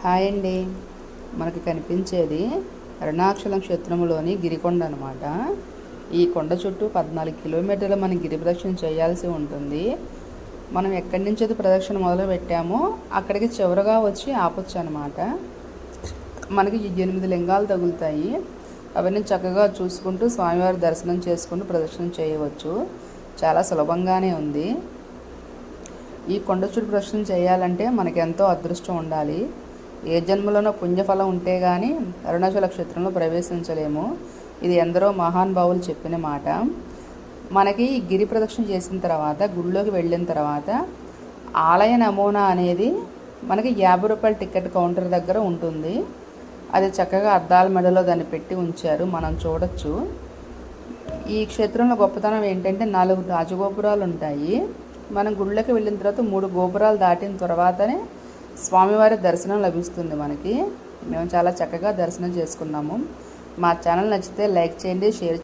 Hi అండి. మనకి కనిపించేది అరుణాచలం క్షేత్రంలోని గిరికొండ అనమాట. ఈ కొండ చుట్టూ 14 కిలోమీటర్లు మనం గిరి ప్రదక్షిణ చేయాల్సి ఉంటుంది. మనం ఎక్కడి నుంచి అయితే ప్రదక్షిణ మొదలు పెట్టామో అక్కడికి చివరగా వచ్చి ఆపొచ్చు అనమాట. మనకి 8 లింగాలు తగులుతాయి. అవన్నీ చక్కగా చూసుకుంటూ స్వామివారి దర్శనం చేసుకుంటూ ప్రదక్షిణ చేయవచ్చు. చాలా సులభంగానే ఉంది. ఈ కొండ చుట్టూ ప్రదక్షిణ చేయాలంటే మనకి ఎంతో అదృష్టం ఉండాలి. ఏ జన్మలోనో పుణ్యఫలం ఉంటే కానీ అరుణాచల క్షేత్రంలో ప్రవేశించలేము. ఇది ఎందరో మహానుభావులు చెప్పిన మాట. మనకి గిరి ప్రదక్షిణ చేసిన తర్వాత గుడిలోకి వెళ్ళిన తర్వాత ఆలయ నమూనా అనేది మనకి 50 రూపాయల టికెట్ కౌంటర్ దగ్గర ఉంటుంది. అది చక్కగా అద్దాల మెడలో దాన్ని పెట్టి ఉంచారు, మనం చూడొచ్చు. ఈ క్షేత్రంలో గొప్పతనం ఏంటంటే 4 రాజగోపురాలు ఉంటాయి. మనం గుడిలోకి వెళ్ళిన తర్వాత 3 గోపురాలు దాటిన తర్వాతనే స్వామివారి దర్శనం లభిస్తుంది మనకి. మేము చాలా చక్కగా దర్శనం చేసుకున్నాము. మా ఛానల్ నచ్చితే లైక్ చేయండి, షేర్